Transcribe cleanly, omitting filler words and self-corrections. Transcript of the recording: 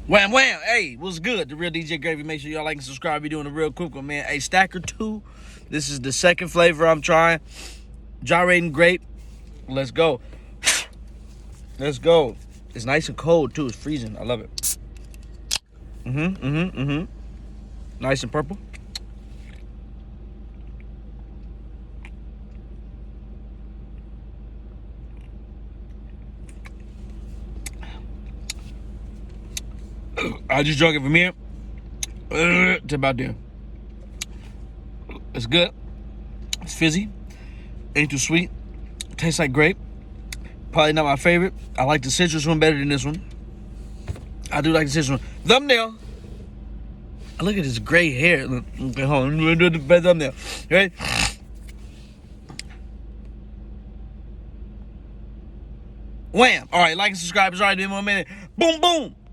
Wham, wham. Hey, what's good? The real DJ Gravy. Make sure y'all like and subscribe. Be doing a real quick one, man. Hey, stack or two. This is the second flavor I'm trying. Gyrating Grape. Let's go. Let's go. It's nice and cold, too. It's freezing. I love it. Nice and purple. I just drunk it from here to about there. It's good. It's fizzy. Ain't too sweet. Tastes like grape. Probably not my favorite. I like the citrus one better than this one. I do like the citrus one. Thumbnail. Look at this gray hair. Okay, hold on. Let me do the best thumbnail. Ready? Wham. All right, like and subscribe. It's already been 1 minute. Boom, boom.